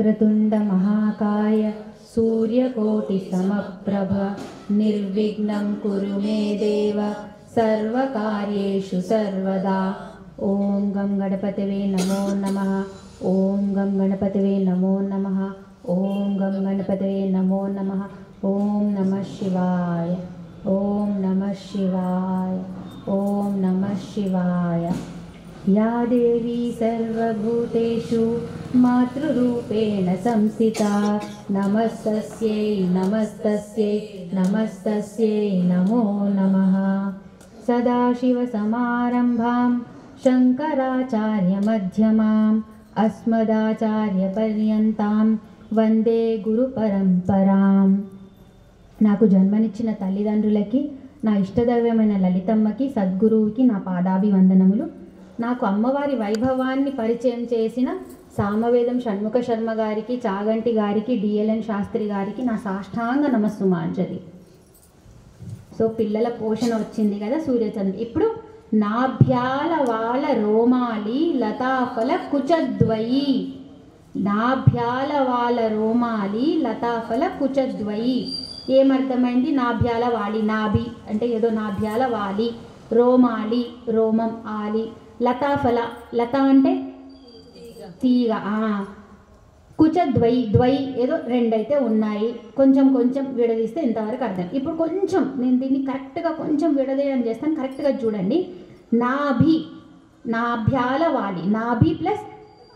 वक्रतुंड महाकाय सूर्यकोटिसमप्रभ निर्विघ्नं कुरु मे देव सर्वकार्येषु सर्वदा। ओम गं गणपतये नमो नमः। ओम गं गणपतये नमो नमः। ओम गं गणपतये नमो नमः। ओम नमः शिवाय। ओम नमः शिवाय। ओम नमः शिवाय। या देवी सर्वभूतेषु मातृरूपेण संस्थिता नमस्तस्यै नमस्तस्यै नमस्तस्यै नमो नमः। सदाशिवसमारम्भां शङ्कराचार्यमध्यमाम् अस्मदाचार्यपर्यन्तां వందే గురు పరంపరాం। నాకు జన్మనిచ్చిన తల్లిదండ్రులకి, నా ఇష్టదైవమైన లలితమ్మకి, సద్గురువుకి నా పాదాభివందనములు। నాకు అమ్మవారి వైభవాన్ని పరిచయం చేసిన సామవేదం షణ్ముఖ శర్మ గారికి, చాగంటి గారికి, డిఎల్ఎన్ శాస్త్రి గారికి నా సాష్టాంగ నమస్సుమాంజలి। సో పిల్లల పోషణ వచ్చింది కదా సూర్యచంద్ర। ఇప్పుడు నాభ్యాల వాళ రోమాలి లతాఫల కుచద్వయి। నాభ్యాల వాళ రోమాలి లతాఫల కుచద్వయి ఏమర్థమైంది? నాభ్యాల వాలి, నాభి అంటే ఏదో నాభ్యాల వాలి, రోమాలి రోమం, ఆలి, లతాఫల లత అంటే తీగ, కుచద్వయి ద్వయి ఏదో రెండైతే ఉన్నాయి, కొంచెం కొంచెం విడదీస్తే ఇంతవరకు అర్థం। ఇప్పుడు కొంచెం నేను దీన్ని కరెక్ట్గా కొంచెం విడదీయడం చేస్తాను, కరెక్ట్గా చూడండి। నాభి, నాభ్యాల వాలి, నాభి ప్లస్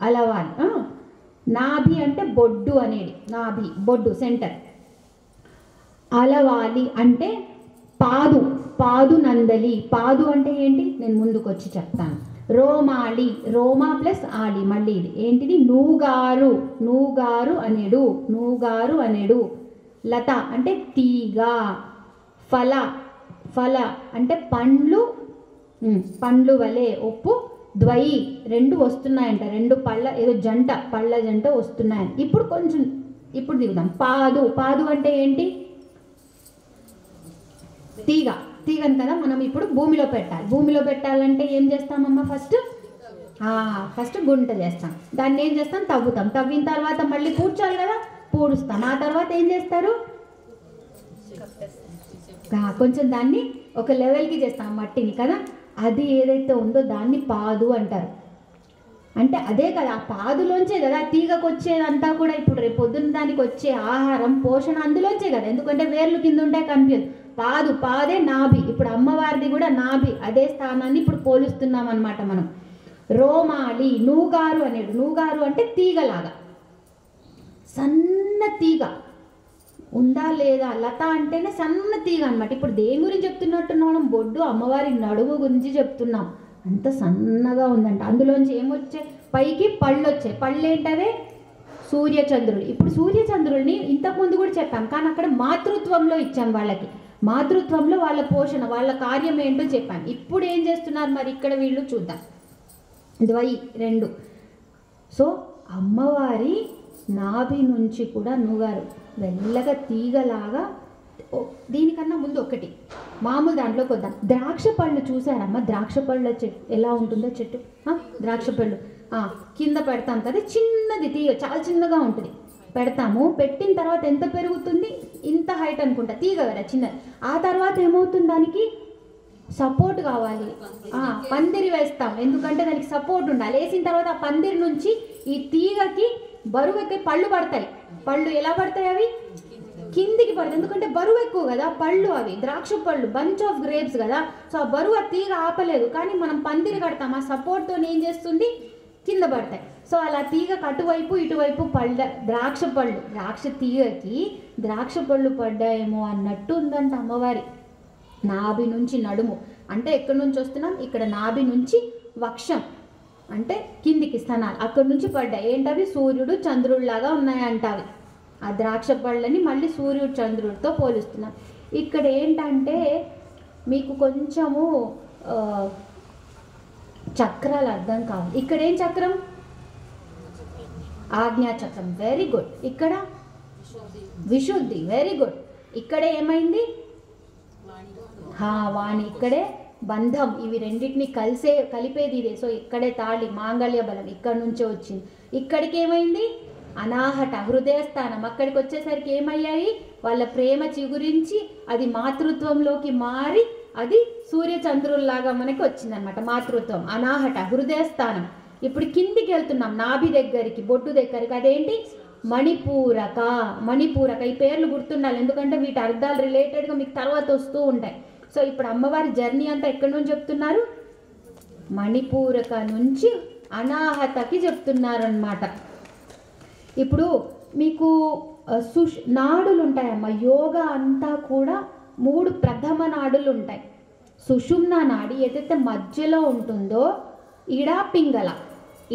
అలవాలి। నాభి అంటే బొడ్డు అనేది, నాభి బొడ్డు సెంటర్। అలవాలి అంటే పాదు, పాదు నందలి, పాదు అంటే ఏంటి నేను ముందుకు వచ్చి చెప్తాను। రోమాలి, రోమా ప్లస్ ఆలి, మళ్ళీ ఇది ఏంటిది? నూగారు, నూగారు అనేడు, నూగారు అనేడు। లత అంటే తీగ, ఫల, ఫల అంటే పండ్లు, పండ్లు వలె, ఒప్పు, ద్వయి రెండు వస్తున్నాయంట, రెండు పళ్ళ ఏదో జంట, పళ్ళ జంట వస్తున్నాయి। ఇప్పుడు కొంచెం ఇప్పుడు దిగుదాం। పాదు, పాదు అంటే ఏంటి? తీగ, తీగను కదా మనం ఇప్పుడు భూమిలో పెట్టాలి। భూమిలో పెట్టాలంటే ఏం చేస్తామమ్మా? ఫస్ట్ గుంట చేస్తాం, దాన్ని ఏం చేస్తాం? తవ్వుతాం, తవ్విన తర్వాత మళ్ళీ పూడ్చాలి కదా, పూడుస్తాం, ఆ తర్వాత ఏం చేస్తారు? కొంచెం దాన్ని ఒక లెవెల్కి చేస్తాం మట్టిని కదా, అది ఏదైతే ఉందో దాన్ని పాదు అంటారు। అంటే అదే కదా, ఆ పాదులోంచే కదా తీగకు వచ్చేదంతా కూడా। ఇప్పుడు రేపు పొద్దున్న దానికి వచ్చే ఆహారం పోషణ అందులోంచే కదా, ఎందుకంటే వేర్లు కింద ఉంటే కన్ఫ్యూజ్। పాదు, పాదే నాభి, ఇప్పుడు అమ్మవారిది కూడా నాభి, అదే స్థానాన్ని ఇప్పుడు పోలుస్తున్నాం అన్నమాట మనం। రోమాలి, నూగారు అనేడు, నూగారు అంటే తీగలాగా, సన్న తీగ ఉందా లేదా? లత అంటేనే సన్న తీగ అనమాట। ఇప్పుడు దేని గురించి చెప్తున్నట్టున్నాం మనం? బొడ్డు అమ్మవారి నడుము గురించి చెప్తున్నాం, అంత సన్నగా ఉందంట। అందులోంచి ఏమొచ్చాయి? పైకి పళ్ళు వచ్చాయి, పళ్ళు ఏంటవే? సూర్యచంద్రులు। ఇప్పుడు సూర్యచంద్రుల్ని ఇంతకుముందు కూడా చెప్పాం, కానీ అక్కడ మాతృత్వంలో ఇచ్చాం వాళ్ళకి, మాతృత్వంలో వాళ్ళ పోషణ, వాళ్ళ కార్యం ఏంటో చెప్పాను। ఇప్పుడు ఏం చేస్తున్నారు మరి ఇక్కడ వీళ్ళు? చూద్దాం। ద్వయి రెండు, సో అమ్మవారి నాభి నుంచి కూడా నూగారు వెల్లగా తీగలాగా। దీనికన్నా ముందు ఒకటి మామూలు దాంట్లోకి వద్దాం। ద్రాక్ష పళ్ళు చూసారమ్మా? ద్రాక్ష పళ్ళ చెట్టు ఎలా ఉంటుందో చెట్టు, ద్రాక్ష పళ్ళు కింద పెడతాం కదా, చిన్నది తీగ, చాలా చిన్నగా ఉంటుంది, పెడతాము, పెట్టిన తర్వాత ఎంత పెరుగుతుంది? ఇంత హైట్ అనుకుంటా, తీగ కదా చిన్నది। ఆ తర్వాత ఏమవుతుంది? దానికి సపోర్ట్ కావాలి, పందిరి వేస్తాం, ఎందుకంటే దానికి సపోర్ట్ ఉండాలి। వేసిన తర్వాత ఆ పందిరి నుంచి ఈ తీగకి బరువు ఎక్కే పళ్ళు పడతాయి, పళ్ళు ఎలా పడతాయి? అవి కిందికి పడతాయి, ఎందుకంటే బరువు ఎక్కువ కదా పళ్ళు, అవి ద్రాక్ష పళ్ళు, బంచ్ ఆఫ్ గ్రేప్స్ కదా, సో ఆ బరువు ఆ తీగ ఆపలేదు, కానీ మనం పందిరి కడతాం, ఆ సపోర్ట్తో ఏం చేస్తుంది? కింద పడతాయి। సో అలా తీగకు అటువైపు ఇటువైపు పళ్ళ, ద్రాక్ష పళ్ళు, ద్రాక్ష తీగకి ద్రాక్ష పళ్ళు పడ్డాయేమో అన్నట్టు ఉందంట అమ్మవారి నాభి నుంచి నడుము। అంటే ఎక్కడి నుంచి వస్తున్నాం? ఇక్కడ నాభి నుంచి వక్షం అంటే కిందికి స్థానాలు, అక్కడి నుంచి పడ్డాయి, ఏంటవి? సూర్యుడు చంద్రుడిలాగా ఉన్నాయంట అవి, ఆ ద్రాక్ష పళ్ళని మళ్ళీ సూర్యుడు చంద్రుడితో పోలుస్తున్నాం। ఇక్కడ ఏంటంటే మీకు కొంచెము చక్రాలు అర్థం కావాలి। ఇక్కడ ఏం చక్రం? ఆజ్ఞా చక్రం, వెరీ గుడ్। ఇక్కడ విశుద్ధి, వెరీ గుడ్। ఇక్కడ ఏమైంది? వాణి, ఇక్కడే బంధం, ఇవి రెండింటిని కలిపేది ఇదే। సో ఇక్కడే తాళి, మాంగళ్య బలం ఇక్కడ నుంచే వచ్చింది। ఇక్కడికి ఏమైంది? అనాహట హృదయస్థానం. అక్కడికి వచ్చేసరికి ఏమయ్యాయి, వాళ్ళ ప్రేమ చిగురించి అది మాతృత్వంలోకి మారి అది సూర్యచంద్రుల్లాగా మనకి వచ్చిందనమాట మాతృత్వం. అనాహట హృదయస్థానం. ఇప్పుడు కిందికి వెళ్తున్నాం నాభి దగ్గరికి, బొట్టు దగ్గరికి. అదేంటి, మణిపూరక. మణిపూరక ఈ పేర్లు గుర్తుండాలి, ఎందుకంటే వీటి అర్థాలు రిలేటెడ్గా మీకు తర్వాత వస్తూ ఉంటాయి. సో ఇప్పుడు అమ్మవారి జర్నీ అంతా ఎక్కడి నుంచి చెప్తున్నారు, మణిపూరక నుంచి అనాహతకి చెప్తున్నారు అన్నమాట. ఇప్పుడు మీకు నాడులు ఉంటాయమ్మ. యోగా అంతా కూడా 3 ప్రథమ నాడులు ఉంటాయి. సుషుమ్నా నాడి ఏదైతే మధ్యలో ఉంటుందో, ఇడా పింగళ.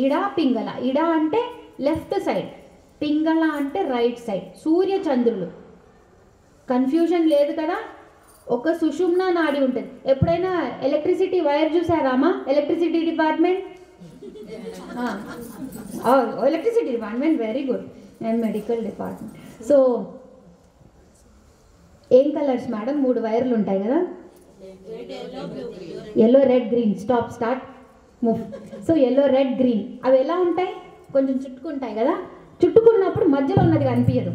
ఇడా పింగళ. ఇడా అంటే లెఫ్ట్ సైడ్, పింగళ అంటే రైట్ సైడ్. సూర్యచంద్రులు, కన్ఫ్యూజన్ లేదు కదా. ఒక సుషుమ్నా నాడి ఉంటుంది. ఎప్పుడైనా ఎలక్ట్రిసిటీ వైర్ చూసారామా? Electricity department, electricity department, very good. And medical department. So ఏం కలర్స్ మేడం? 3 వైర్లు ఉంటాయి కదా, yellow red green. Start move. So yellow red green అవి ఎలా ఉంటాయి, కొంచెం చుట్టుకుంటాయి కదా. చుట్టుకున్నప్పుడు మధ్యలో ఉన్నది కనిపించదు,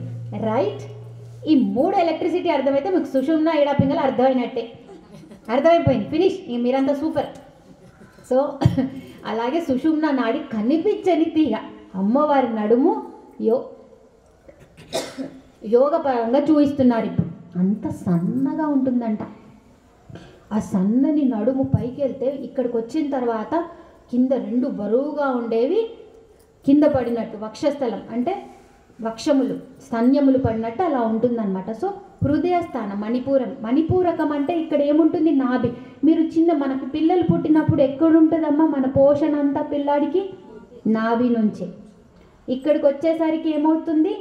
రైట్. ఈ 3 ఎలక్ట్రిసిటీ అర్థమైతే మీకు సుషుమ్నా ఇడా పింగళ అర్థమైనట్టే. అర్థమైపోయింది, ఫినిష్. మీరంతా సూపర్. సో అలాగే సుషుమ్నా నాడి కనిపించని తీగ. అమ్మవారి నడుము యోగపరంగా చూపిస్తున్నారు. ఇప్పుడు అంత సన్నగా ఉంటుందంట. ఆ సన్నని నడుము పైకి వెళ్తే ఇక్కడికి వచ్చిన తర్వాత కింద 2 బరువుగా ఉండేవి కింద పడినట్టు, వక్షస్థలం అంటే వక్షములు, స్తన్యములు పడినట్టు అలా ఉంటుందన్నమాట. సో హృదయస్థానం మణిపూరం. మణిపూరకం అంటే ఇక్కడ ఏముంటుంది, నాభి. మీరు మనకి పిల్లలు పుట్టినప్పుడు ఎక్కడుంటుందమ్మా మన పోషణ అంతా పిల్లాడికి? నాభి నుంచే. ఇక్కడికి వచ్చేసరికి ఏమవుతుంది,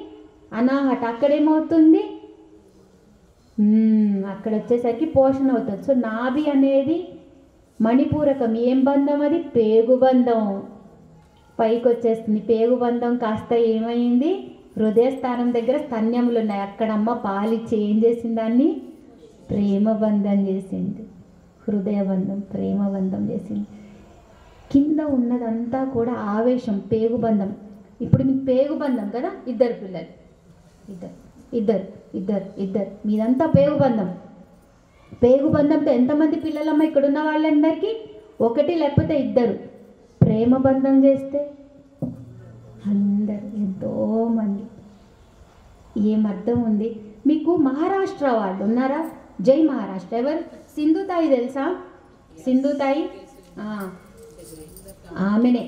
అనాహట. అక్కడేమవుతుంది, అక్కడ వచ్చేసరికి పోషణ అవుతుంది. సో నాభి అనేది మణిపూరకం. ఏం బంధం అది? పేగుబంధం. పైకి వచ్చేస్తుంది పేగుబంధం. కాస్త ఏమైంది, హృదయస్థానం దగ్గర స్తన్యములు ఉన్నాయి. అక్కడమ్మ పాలిచ్చి ఏం చేసింది, దాన్ని ప్రేమబంధం చేసింది. హృదయబంధం, ప్రేమబంధం చేసింది. కింద ఉన్నదంతా కూడా ఆవేశం, పేగుబంధం. ఇప్పుడు మీకు పేగుబంధం కదా, 2 పిల్లలు, ఇద్దరు మీదంతా పేగుబంధం. పేగుబంధంతో ఎంతమంది పిల్లలమ్మ ఇక్కడ ఉన్న వాళ్ళందరికీ? 1 లేకపోతే 2. ప్రేమబంధం చేస్తే అందరు, ఎంతోమంది. ఏమర్థం ఉంది మీకు? మహారాష్ట్ర వాళ్ళు ఉన్నారా? జై మహారాష్ట్ర. ఎవరు? సింధుతాయి తెలుసా? సింధుతాయి ఆమెనే.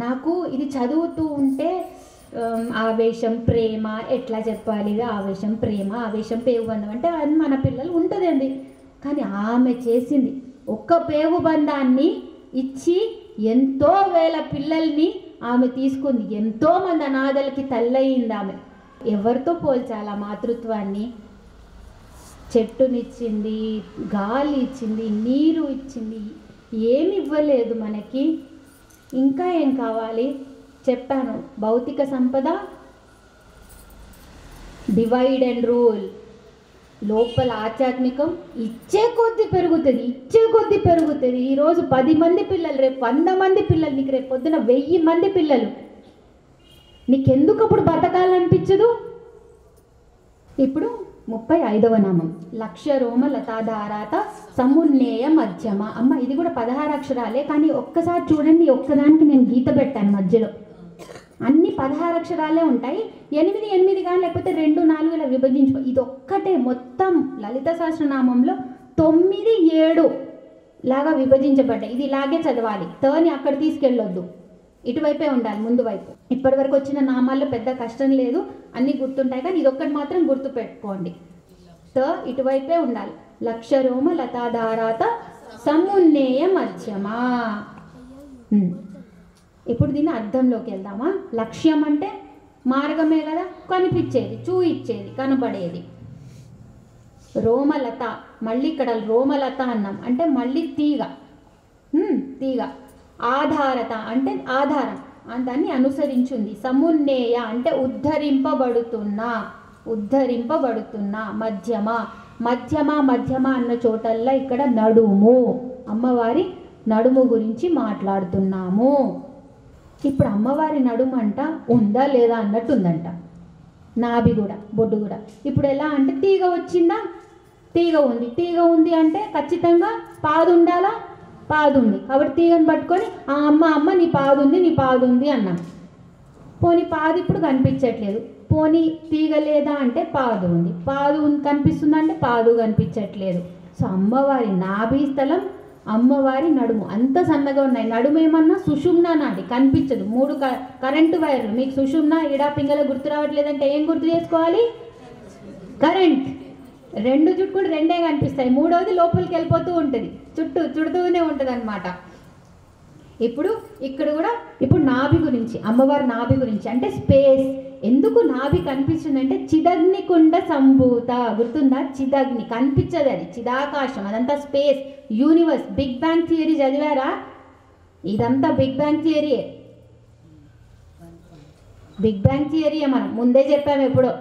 నాకు ఇది చదువుతూ ఉంటే ఆవేశం, ప్రేమ ఎట్లా చెప్పాలి? ఆవేశం, ప్రేమ, ఆవేశం, పేగుబంధం అంటే అది మన పిల్లలు ఉంటుందండి. కానీ ఆమె చేసింది, ఒక్క పేగుబంధాన్ని ఇచ్చి ఎంతో వేల పిల్లల్ని ఆమె తీసుకుంది. ఎంతోమంది అనాథలకి తల్లయింది ఆమె. ఎవరితో పోల్చాలి ఆ మాతృత్వాన్ని? చెట్టునిచ్చింది, గాలి ఇచ్చింది, నీరు ఇచ్చింది, ఏమి ఇవ్వలేదు మనకి. ఇంకా ఏం కావాలి చెప్పాను. భౌతిక సంపద, డివైడ్ అండ్ రూల్. లోపల ఆధ్యాత్మికం ఇచ్చే కొద్దీ పెరుగుతుంది. ఈరోజు 10 మంది పిల్లలు, రేపు 100 మంది పిల్లలు, నీకు రేపు పొద్దున 1000 మంది పిల్లలు. నీకెందుకు అప్పుడు బతకాలనిపించదు? ఇప్పుడు 35వ నామం, లక్ష్య రోమ లతాధారాత సమున్నేయ మధ్యమ. అమ్మ ఇది కూడా 16 అక్షరాలే, కానీ ఒక్కసారి చూడండి, ఒక్కదానికి నేను గీత పెట్టాను మధ్యలో. అన్ని 16 అక్షరాలే ఉంటాయి. 8 కానీ లేకపోతే 2, 4 ఇలా విభజించుకో. ఇది ఒక్కటే మొత్తం లలిత సహస్రనామంలో 9, 7 లాగా విభజించబడ్డాయి. ఇది ఇలాగే చదవాలి. తని అక్కడ తీసుకెళ్ళొద్దు, ఇటువైపే ఉండాలి, ముందు వైపు. ఇప్పటి వరకు వచ్చిన నామాల్లో పెద్ద కష్టం లేదు, అన్నీ గుర్తుంటాయి. కానీ ఇది ఒక్కటి మాత్రం గుర్తు పెట్టుకోండి. ఇటువైపే ఉండాలి. లక్షరోమ లతాధారాత సమున్నేయ మధ్యమా. ఇప్పుడు దీని అర్థంలోకి వెళ్దామా? లక్ష్యం అంటే మార్గమే కదా, కనిపించేది, చూయిచ్చేది, కనబడేది. రోమలత, మళ్ళీ ఇక్కడ రోమలత అన్నాం అంటే మళ్ళీ తీగ. ఆధారత అంటే ఆధారం, దాన్ని అనుసరించింది. సమున్నేయ అంటే ఉద్ధరింపబడుతున్నా. మధ్యమ అన్న చోటల్లా ఇక్కడ నడుము, అమ్మవారి నడుము గురించి మాట్లాడుతున్నాము. ఇప్పుడు అమ్మవారి నడుము అంట ఉందా లేదా అన్నట్టు ఉందంట. నాభి కూడా, బొడ్డు కూడా. ఇప్పుడు ఎలా అంటే తీగ వచ్చిందా, తీగ ఉంది. తీగ ఉంది అంటే ఖచ్చితంగా పాదు ఉండాలా, పాదు ఉంది. కాబట్టి తీగను పట్టుకొని అమ్మ నీ పాదు ఉంది, నీ పాదు ఉంది అన్నాం. పోనీ పాదు ఇప్పుడు కనిపించట్లేదు. పోనీ తీగ లేదా అంటే పాదు ఉంది. పాదు కనిపిస్తుందా అంటే పాదు కనిపించట్లేదు. సో అమ్మవారి నాభి స్థలం, అమ్మవారి నడుము అంత సన్నగా ఉన్నాయి. నడుము ఏమన్నా సుషుమ్న నాడి కనిపించదు. 3 కరెంటు వైర్లు. మీకు సుషుమ్న ఇడా పింగళ గుర్తు రావట్లేదంటే ఏం గుర్తు చేసుకోవాలి? కరెంట్. 2 చుట్టుకుంటే 2 కనిపిస్తాయి. 3వది లోపలికి వెళ్ళిపోతూ ఉంటుంది, చుడుతూనే ఉంటుంది అన్నమాట. ఇప్పుడు ఇక్కడ కూడా ఇప్పుడు నాభి గురించి, అమ్మవారి నాభి గురించి అంటే స్పేస్. ఎందుకు నాభి కనిపిస్తుందంటే చిదగ్ని కుండ సంభూత, గుర్తుందా? చిదగ్ని కనిపించదు, అది చిదాకాశం, అదంతా space, universe. Big bang theory చదివారా? ఇదంతా బిగ్ బ్యాంగ్ థియరీయే. బిగ్ బ్యాంగ్ థియరీయే మనం ముందే చెప్పాము ఎప్పుడో.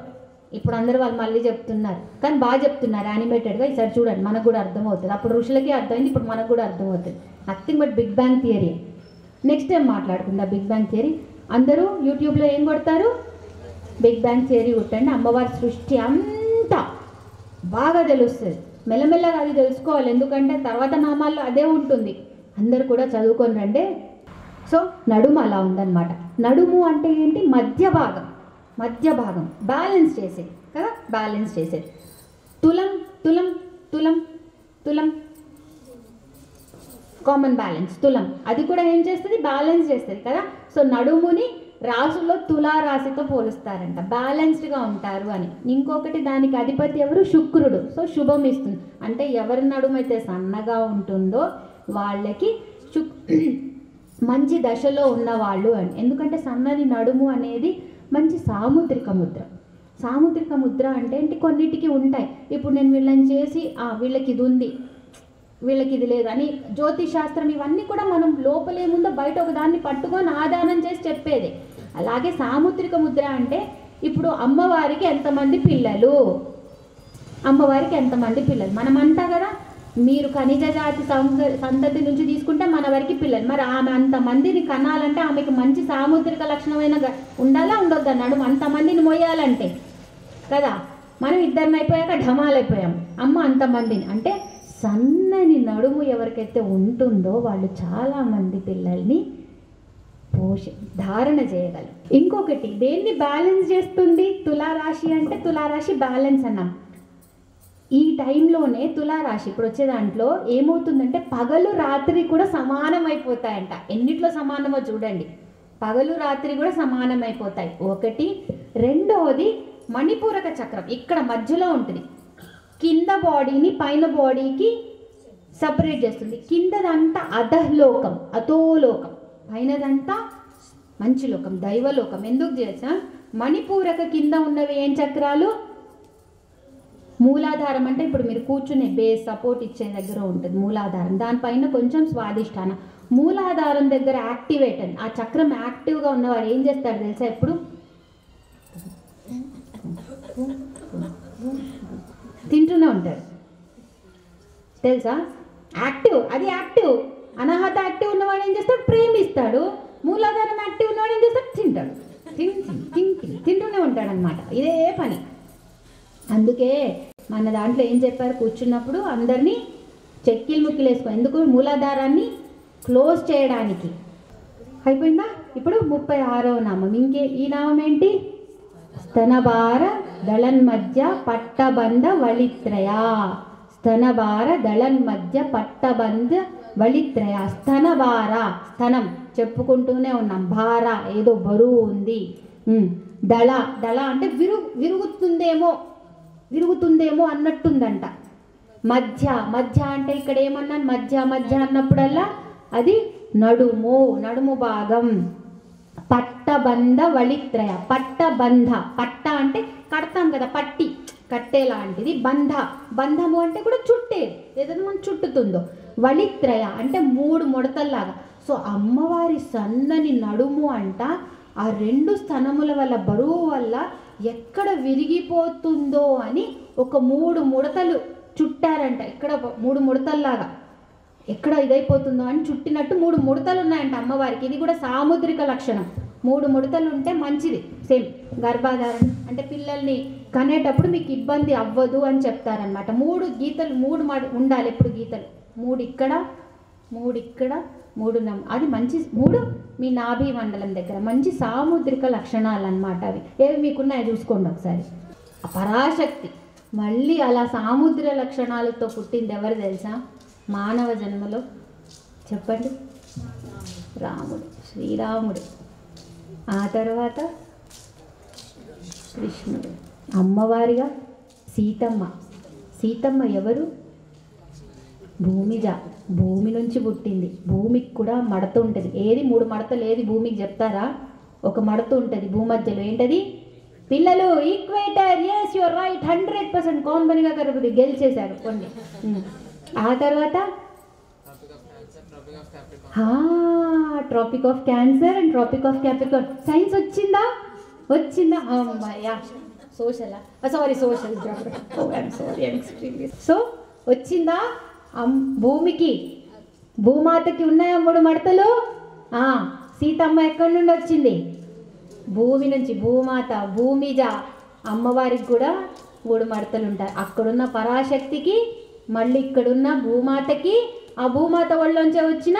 ఇప్పుడు అందరూ వాళ్ళు మళ్ళీ చెప్తున్నారు, కానీ బాగా చెప్తున్నారు యానిమేటెడ్గా. ఈసారి చూడండి, మనకు కూడా అర్థమవుతుంది. అప్పుడు ఋషులకి అర్థమైంది, ఇప్పుడు మనకు కూడా అర్థమవుతుంది. Nothing but big bang theory. Next time మాట్లాడుకుందా బిగ్ బ్యాంగ్ థియరీ. అందరూ యూట్యూబ్లో ఏం కొడతారు? బిగ్ బ్యాంగ్ థియరీ కొట్టండి. అమ్మవారి సృష్టి అంతా బాగా తెలుస్తుంది. మెల్లమెల్లగా అది తెలుసుకోవాలి, ఎందుకంటే తర్వాత నామాల్లో అదే ఉంటుంది. అందరు కూడా చదువుకొని రండి. సో నడుము అలా ఉందన్నమాట. నడుము అంటే ఏంటి? మధ్య భాగం బ్యాలెన్స్ చేసేది కదా, బ్యాలెన్స్ చేసేది. తులం తులం తులం తులం కామన్ బ్యాలెన్స్. తులం అది కూడా ఏం చేస్తుంది? బ్యాలెన్స్ చేస్తుంది కదా. సో నడుముని రాసుల్లో తులారాశితో పోలుస్తారంట, బ్యాలెన్స్డ్గా ఉంటారు అని. ఇంకొకటి దానికి అధిపతి ఎవరు? శుక్రుడు. సో శుభం ఇస్తుంది. అంటే ఎవరి నడుము అయితే సన్నగా ఉంటుందో వాళ్ళకి మంచి దశలో ఉన్నవాళ్ళు అని. ఎందుకంటే సన్నని నడుము అనేది మంచి సాముద్రిక ముద్ర. సాముద్రిక ముద్ర అంటే ఏంటి? కొన్నిటికి ఉంటాయి. ఇప్పుడు నేను వీళ్ళని చేసి వీళ్ళకి ఇది ఉంది, వీళ్ళకి ఇది లేదు అని జ్యోతిశాస్త్రం ఇవన్నీ కూడా మనం లోపలేముందో బయట ఒక దాన్ని పట్టుకొని ఆదానం చేసి చెప్పేది. అలాగే సాముద్రిక ముద్ర అంటే ఇప్పుడు అమ్మవారికి ఎంతమంది పిల్లలు, అమ్మవారికి ఎంతమంది పిల్లలు మనం అంటా కదా. మీరు ఖనిజ జాతి సంతతి నుంచి తీసుకుంటే మన వరకు పిల్లలు. మరి ఆమె అంతమందిని కనాలంటే ఆమెకు మంచి సాముద్రిక లక్షణమైన ఉండాలా ఉండొద్దు అన్నాడు. అంతమందిని మోయాలంటే కదా. మనం 2 అయిపోయాక ఢమాలైపోయాం. అమ్మ అంతమందిని అంటే సన్నని నడుము ఎవరికైతే ఉంటుందో వాళ్ళు చాలామంది పిల్లల్ని ధారణ చేయగలరు. ఇంకొకటి దేన్ని బ్యాలెన్స్ చేస్తుంది? తులారాశి అంటే తులారాశి బ్యాలెన్స్ అన్నాం. ఈ టైంలోనే తులారాశి ఇప్పుడు వచ్చే దాంట్లో ఏమవుతుందంటే పగలు రాత్రి కూడా సమానం అయిపోతాయంట. ఎన్నిట్లో సమానమో చూడండి. పగలు రాత్రి కూడా సమానం అయిపోతాయి. ఒకటి. రెండవది మణిపూరక చక్రం ఇక్కడ మధ్యలో ఉంటుంది. కింద బాడీని పైన బాడీకి సపరేట్ చేస్తుంది. కిందదంతా అధలోకం, అతోలోకం, పైనదంతా మంచి లోకం, దైవలోకం. ఎందుకు చేసా? మణిపూరక కింద ఉన్నవి ఏం చక్రాలు? మూలాధారం అంటే ఇప్పుడు మీరు కూర్చునే బేస్ సపోర్ట్ ఇచ్చే దగ్గర ఉంటుంది మూలాధారం. దానిపైన కొంచెం స్వాదిష్టానం. మూలాధారం దగ్గర యాక్టివేట్ అని ఆ చక్రం యాక్టివ్గా ఉన్నవాడు ఏం చేస్తాడు తెలుసా? ఎప్పుడు తింటూనే ఉంటాడు తెలుసా? యాక్టివ్, అది యాక్టివ్. అనాహత యాక్టివ్ ఉన్నవాడు ఏం చేస్తాడు? ప్రేమిస్తాడు. మూలాధారం యాక్టివ్ ఉన్నవాడు ఏం చేస్తాడు? తింటాడు. తింటూనే ఉంటాడు అనమాట. ఇదే పని. అందుకే మన దాంట్లో ఏం చెప్పారు? కూర్చున్నప్పుడు అందరినీ చెక్కిలు ముక్కిలు వేసుకో. ఎందుకు? మూలాధారాన్ని క్లోజ్ చేయడానికి. అయిపోయిందా? ఇప్పుడు 36వ నామం. ఈ నామం ఏంటి? స్తనభార దళన్మధ్య పట్టబంధ వళిత్రయ. స్తనభార దళన్మధ్య పట్టబంధ వళిత్రయ. స్తనభార, స్తనం చెప్పుకుంటూనే ఉన్నాం. భార ఏదో బరువు ఉంది. దళ, దళ అంటే విరుగుతుందేమో అన్నట్టుందంట. మధ్య, మధ్య అంటే ఇక్కడ ఏమన్నాను? మధ్య అన్నప్పుడల్లా అది నడుము భాగం. పట్టబంధ వళిత్రయ. పట్టబంధ, పట్ట అంటే కడతాం కదా, పట్టి కట్టేలాంటిది. బంధము అంటే కూడా చుట్టేది, ఏదైనా మనం చుట్టుతుందో. వళిత్రయ అంటే 3 ముడతల్లాగా. సో అమ్మవారి సన్నని నడుము అంట ఆ 2 స్తనముల వల్ల బరువు వల్ల ఎక్కడ విరిగిపోతుందో అని ఒక 3 ముడతలు చుట్టారంట. ఇక్కడ 3 ముడతల్లాగా ఎక్కడ ఇదైపోతుందో అని చుట్టినట్టు 3 ముడతలు ఉన్నాయంట అమ్మవారికి. ఇది కూడా సాముద్రిక లక్షణం. 3 ముడతలు ఉంటే మంచిది. సేమ్ గర్భాధారణ అంటే పిల్లల్ని కనేటప్పుడు మీకు ఇబ్బంది అవ్వదు అని చెప్తారనమాట. 3 గీతలు 3 ఉండాలి ఎప్పుడు గీతలు. 3 ఇక్కడ 3 ఇక్కడ 3 అది మంచి 3 మీ నాభి మండలం దగ్గర మంచి సాముద్రిక లక్షణాలు అన్నమాట. అవి ఏవి మీకున్నాయో చూసుకోండి ఒకసారి. పరాశక్తి మళ్ళీ అలా సాముద్ర లక్షణాలతో పుట్టింది ఎవరు తెలుసా మానవ జన్మలో? చెప్పండి. రాముడు, శ్రీరాముడు. ఆ తర్వాత కృష్ణుడు. అమ్మవారిగా సీతమ్మ. సీతమ్మ ఎవరు? భూమిజ. భూమి నుంచి పుట్టింది. భూమికి కూడా మడత ఉంటుంది. ఏది 3 మడతలు ఏది భూమికి చెప్తారా? ఒక మడత ఉంటుంది భూమధ్యలో. ఏంటది? పిల్లలు equator. Yes you're right, 100% Kaun Banega Crorepati గెలిచేశారు కొన్ని. ఆ తర్వాత tropic of cancer and tropic of capricorn. Science వచ్చిందా? వచ్చిందా? అమ్మాయ్యా. సోషలా? Sorry, social geography. సో వచ్చిందా? భూమికి భూమాతకి ఉన్నాయా 3 మడతలు? సీతమ్మ ఎక్కడి నుండి వచ్చింది? భూమి నుంచి. భూమాత, భూమిజ. అమ్మవారికి కూడా 3 మడతలు ఉంటాయి. అక్కడున్న పరాశక్తికి, మళ్ళీ ఇక్కడున్న భూమాతకి, ఆ భూమాత ఒళ్ళోంచే వచ్చిన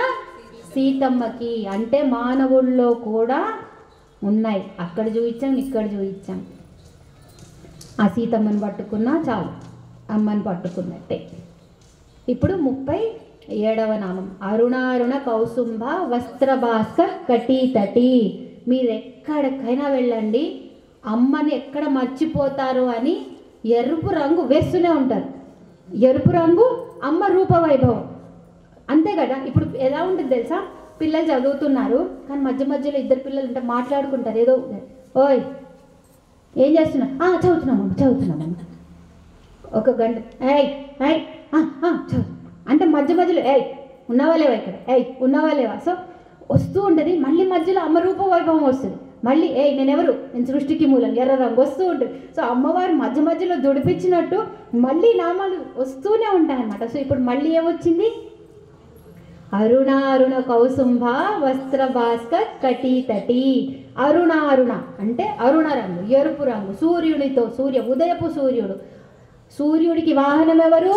సీతమ్మకి. అంటే మానవుల్లో కూడా ఉన్నాయి. అక్కడ చూపించాం, ఇక్కడ చూపించాం. ఆ సీతమ్మని పట్టుకున్నా చాలు, అమ్మని పట్టుకున్నట్టే. ఇప్పుడు 37వ నామం. అరుణారుణ కౌసుంభ వస్త్రభాస్కర్ కటీతటి. మీరు ఎక్కడికైనా వెళ్ళండి, అమ్మని ఎక్కడ మర్చిపోతారు అని ఎరుపు రంగు వేస్తూనే ఉంటారు. ఎరుపు రంగు అమ్మ రూపవైభవం. అంతే కదా. ఇప్పుడు ఎలా ఉంటుంది తెలుసా? పిల్లలు చదువుతున్నారు కానీ మధ్య మధ్యలో 2 పిల్లలు ఉంటే మాట్లాడుకుంటారు. ఏదో ఓయ్ ఏం చేస్తున్నా? చదువుతున్నామమ్మ. ఒక గంట చదువు అంటే మధ్య మధ్యలో ఉన్నావా లేవా, ఇక్కడ ఉన్నావా లేవా. సో వస్తూ ఉంటుంది. మళ్ళీ మధ్యలో అమ్మ రూప వైభవం వస్తుంది. మళ్ళీ నేనెవరు, నేను సృష్టికి మూలం, ఎర్ర రంగు వస్తూ ఉంటుంది. సో అమ్మవారు మధ్య మధ్యలో దుడిపించినట్టు మళ్ళీ నామాలు వస్తూనే ఉంటాయన్నమాట. సో ఇప్పుడు మళ్ళీ ఏమొచ్చింది? అరుణారుణ కౌసుంభ వస్త్ర భాస్కర్ కటీతటి. అరుణారుణ అంటే అరుణ రంగు, ఎరుపు రంగు, సూర్యుడితో. ఉదయపు సూర్యుడు. సూర్యుడికి వాహనం ఎవరు?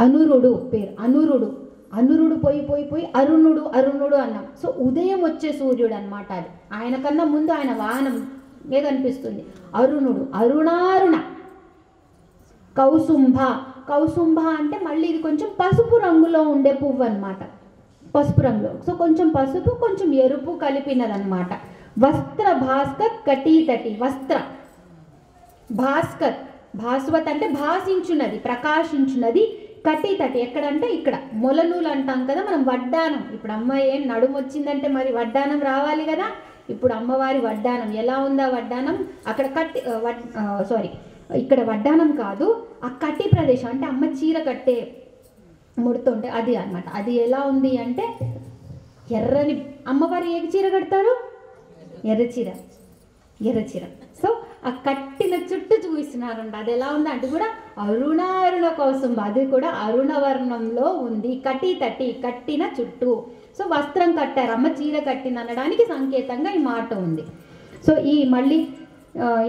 అనురుడు. పేరు అనురుడు. అనురుడు పోయి అరుణుడు అన్నాం. సో ఉదయం వచ్చే సూర్యుడు అన్నమాట. అది ఆయన కన్నా ముందు ఆయన వాహనం ఏ కనిపిస్తుంది? అరుణుడు. అరుణారుణ కౌసుంభ అంటే మళ్ళీ ఇది కొంచెం పసుపు రంగులో ఉండే పువ్వు అన్నమాట. పసుపు రంగులో. సో కొంచెం పసుపు కొంచెం ఎరుపు కలిపినదన్నమాట. వస్త్ర భాస్కర్ కటీతటి. వస్త్ర భాస్కర్. భాస్వత్ అంటే భాసించున్నది, ప్రకాశించున్నది. కటీతటి ఎక్కడంటే ఇక్కడ. మొలనూలు అంటాం కదా మనం. వడ్డానం. ఇప్పుడు అమ్మాయి ఏం నడుము వచ్చిందంటే మరి వడ్డానం రావాలి కదా. ఇప్పుడు అమ్మవారి వడ్డానం ఎలా ఉందా? వడ్డానం అక్కడ ఇక్కడ వడ్డానం కాదు, ఆ కట్టి ప్రదేశం అంటే అమ్మ చీర కట్టే ముడుతుంటే అది అన్నమాట. అది ఎలా ఉంది అంటే ఎర్రని. అమ్మవారు ఏ చీర కడతారు? ఎర్ర చీర. సో ఆ కట్టిన చుట్టూ చూపిస్తున్నారంట. అది ఎలా ఉంది అంటే కూడా అరుణారుణ కోసం. అది కూడా అరుణవర్ణంలో ఉంది. కటీతటి కట్టిన చుట్టూ. సో వస్త్రం కట్టారు, అమ్మ చీర కట్టింది అనడానికి సంకేతంగా ఈ మాట ఉంది. సో ఈ మళ్ళీ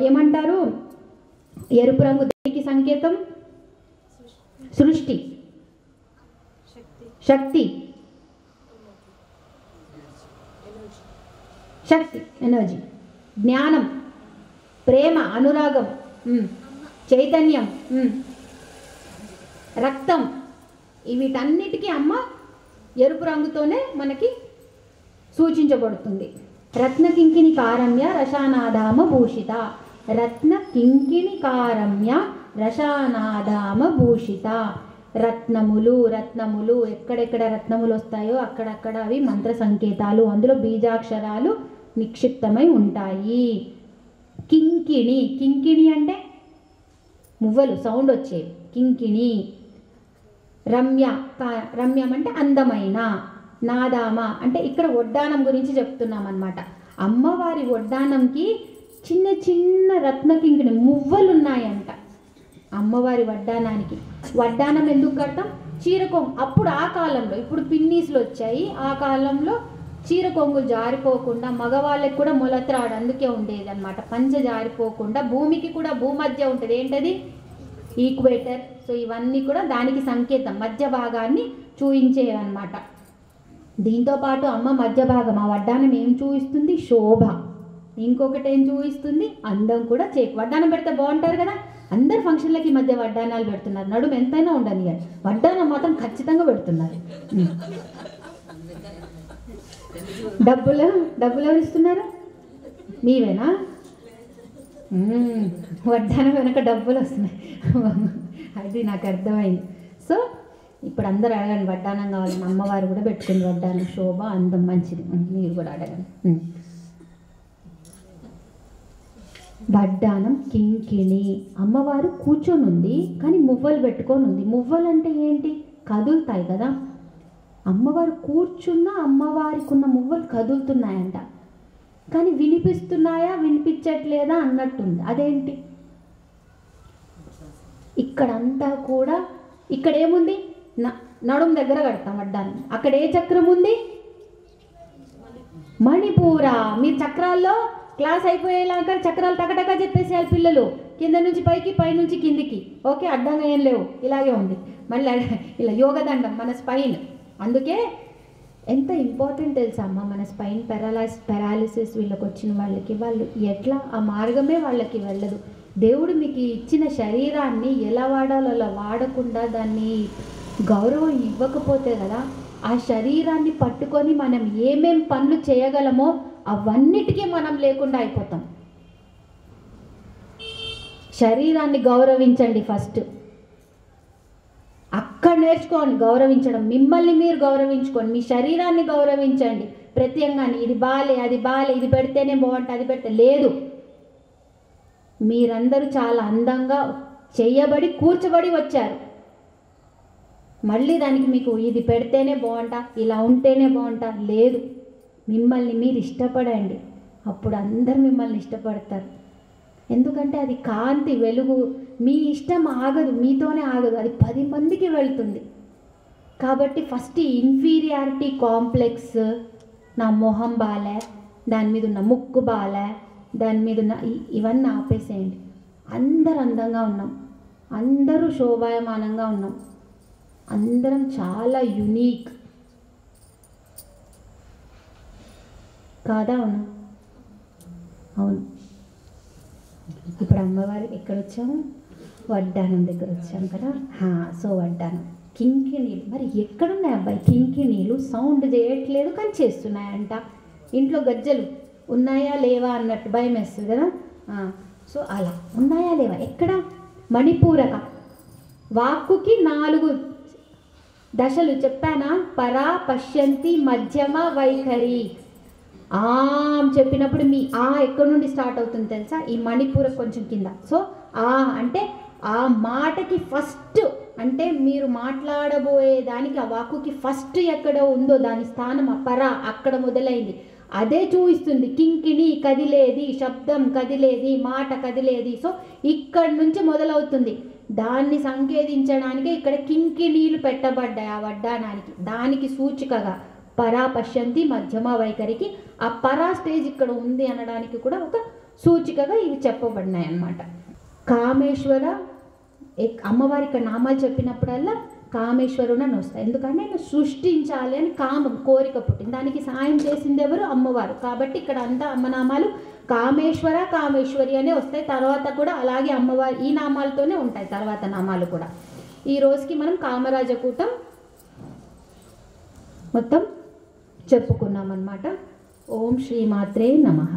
ఏమంటారు? ఎరుపు రంగు దేనికి సంకేతం? సృష్టి, శక్తి, ఎనర్జీ, జ్ఞానం, ప్రేమ, అనురాగం, చైతన్యం, రక్తం. వీటన్నిటికీ అమ్మ ఎరుపు రంగుతోనే మనకి సూచించబడుతుంది. రత్న కింకిణి కారమ్య రసానాదామ భూషిత. రత్న కింకిణి కారమ్య రసానాదామ భూషిత. రత్నములు ఎక్కడెక్కడ రత్నములు వస్తాయో అక్కడక్కడ అవి మంత్ర సంకేతాలు. అందులో బీజాక్షరాలు నిక్షిప్తమై ఉంటాయి. కింకిణి మువ్వలు సౌండ్ వచ్చేవి. కింకిణి. రమ్యం అంటే అందమైన. నాదామ అంటే ఇక్కడ వడ్డానం గురించి చెప్తున్నాం అన్నమాట. అమ్మవారి వడ్డానంకి చిన్న చిన్న రత్న కింకిణి మువ్వలు ఉన్నాయంట. అమ్మవారి వడ్డానానికి. వడ్డానం ఎందుకు కడతాం? చీర కొంగు. అప్పుడు ఆ కాలంలో, ఇప్పుడు పిన్నీసులు వచ్చాయి, ఆ కాలంలో చీర కొంగులు జారిపోకుండా మగవాళ్ళకి కూడా మొలత్రాడు అందుకే ఉండేది అనమాట. పంచ జారిపోకుండా, భూమికి కూడా భూమధ్య ఉంటుంది, ఏంటది? ఈక్వేటర్. సో ఇవన్నీ కూడా దానికి సంకేతం, మధ్య భాగాన్ని చూయించేవన్నమాట. దీంతోపాటు అమ్మ మధ్య భాగం, ఆ వడ్డానం ఏం చూపిస్తుంది? శోభ. ఇంకొకటి ఏం చూపిస్తుంది? అందం కూడా. వడ్డానం పెడితే బాగుంటారు కదా, అందరు ఫంక్షన్లకి ఈ మధ్య వడ్డానాలు పెడుతున్నారు. నడుము ఎంతైనా ఉండదు కానీ వడ్డానం మాత్రం ఖచ్చితంగా పెడుతున్నారు. డబ్బులు ఎవరు ఇస్తున్నారు? మీవేనా? వడ్డానం వెనక డబ్బులు వస్తున్నాయి, అది నాకు అర్థమైంది. సో ఇప్పుడు అందరూ అడగండి, వడ్డానం కావాలని. అమ్మవారు కూడా పెట్టుకుంది వడ్డానం, శోభ, అందం, మంచిది. మీరు కూడా అడగండి. వడ్డానం కింకిణి. అమ్మవారు కూర్చొని ఉంది కానీ మువ్వలు పెట్టుకొని ఉంది. మువ్వలు అంటే ఏంటి? కదులుతాయి కదా. అమ్మవారు కూర్చున్న అమ్మవారికి ఉన్న మువ్వలు కదులుతున్నాయంట, కానీ వినిపిస్తున్నాయా వినిపించట్లేదా అన్నట్టుంది. అదేంటి? ఇక్కడంతా కూడా, ఇక్కడ ఏముంది? నడుము దగ్గర కడతాం వడ్డానం. అక్కడ ఏ చక్రం ఉంది? మణిపూర. మీ చక్రాల్లో క్లాస్ అయిపోయేలాగా చక్రాలు టకటకా చెప్పేసేయాలి పిల్లలు, కింద నుంచి పైకి, పై నుంచి కిందికి. ఓకే, అడ్డంగా ఏం లేవు, ఇలాగే ఉంది. మళ్ళీ ఇలా యోగదండం, మన స్పైన్. అందుకే ఎంత ఇంపార్టెంట్ తెలుసా అమ్మ, మన స్పైన్ పెరాలిసిస్ వీళ్ళకి వచ్చిన వాళ్ళకి, వాళ్ళు ఎట్లా ఆ మార్గమే వాళ్ళకి వెళ్ళదు. దేవుడు మీకు ఇచ్చిన శరీరాన్ని ఎలా వాడాలో అలా వాడకుండా దాన్ని గౌరవం ఇవ్వకపోతే కదా, ఆ శరీరాన్ని పట్టుకొని మనం ఏమేం పనులు చేయగలమో అవన్నిటికీ మనం లేకుండా అయిపోతాం. శరీరాన్ని గౌరవించండి ఫస్ట్, అక్కడ నేర్చుకోండి గౌరవించడం. మిమ్మల్ని మీరు గౌరవించుకోండి, మీ శరీరాన్ని గౌరవించండి. ప్రత్యేకంగా ఇది బాలే, అది బాలే, ఇది పెడితేనే బాగుంటుంది, అది పెడితే లేదు. మీరందరూ చాలా అందంగా చేయబడి కూర్చబడి వచ్చారు. మళ్ళీ దానికి మీకు ఇది పెడితేనే బాగుంటా, ఇలా ఉంటేనే బాగుంటా లేదు. మిమ్మల్ని మీరు ఇష్టపడండి, అప్పుడు అందరు మిమ్మల్ని ఇష్టపడతారు. ఎందుకంటే అది కాంతి, వెలుగు. మీ ఇష్టం ఆగదు, మీతోనే ఆగదు, అది 10 మందికి వెళ్తుంది. కాబట్టి ఫస్ట్ ఇన్ఫీరియారిటీ కాంప్లెక్స్, నా మొహం బాలే, దాని మీద ఉన్న ముక్కు బాలే, దాని మీద ఉన్న ఇవన్నీ ఆపేసేయండి. అందరు అందంగా ఉన్నాం, అందరూ శోభాయమానంగా ఉన్నాం, అందరం చాలా యునీక్ కాదా? అవును, అవును. ఇప్పుడు అమ్మవారి ఎక్కడ వచ్చాము? వడ్డానం దగ్గర వచ్చాము కదా. సో వడ్డానం, కింకిణీలు. మరి ఎక్కడున్నాయి అబ్బాయి కింకిణీలు? సౌండ్ చేయట్లేదు కానీ చేస్తున్నాయంట. ఇంట్లో గజ్జలు ఉన్నాయా లేవా అన్నట్టు భయం వేస్తుంది కదా. సో అలా ఉన్నాయా లేవా? ఎక్కడ? మణిపూరక. వాక్కుకి 4 దశలు చెప్పానా? పరా, పశ్యంతి, మధ్యమ, వైఖరి. చెప్పినప్పుడు మీ ఎక్కడి నుండి స్టార్ట్ అవుతుంది తెలుసా? ఈ మణిపూర కొంచెం కింద. సో అంటే ఆ మాటకి ఫస్ట్, అంటే మీరు మాట్లాడబోయే దానికి ఆ వాక్కుకి ఫస్ట్ ఎక్కడ ఉందో దాని స్థానం పర, అక్కడ మొదలైంది. అదే చూపిస్తుంది. కింకిణి కదిలేది, శబ్దం కదిలేది, మాట కదిలేది. సో ఇక్కడి నుంచి మొదలవుతుంది. దాన్ని సంకేతించడానికి ఇక్కడ కింకిణీలు పెట్టబడ్డాయి ఆ వడ్డానానికి. దానికి సూచికగా పరా, పశ్యంతి, మధ్యమ, వైఖరికి ఆ పరా స్టేజ్ ఇక్కడ ఉంది అనడానికి కూడా ఒక సూచికగా ఇవి చెప్పబడినాయి అన్నమాట. కామేశ్వర, అమ్మవారి ఇక్కడ నామాలు చెప్పినప్పుడల్లా కామేశ్వరుడు అని వస్తాయి. ఎందుకంటే నేను సృష్టించాలి అని కామం, కోరిక పుట్టింది. దానికి సాయం చేసింది ఎవరు? అమ్మవారు. కాబట్టి ఇక్కడ అంతా అమ్మనామాలు కామేశ్వర, కామేశ్వరి అనే వస్తాయి. తర్వాత కూడా అలాగే అమ్మవారి ఈ నామాలతోనే ఉంటాయి తర్వాత నామాలు కూడా. ఈ రోజుకి మనం కామరాజకూటం మొత్తం చెప్పుకున్నాం అన్నమాట. ఓం శ్రీ మాత్రే నమః.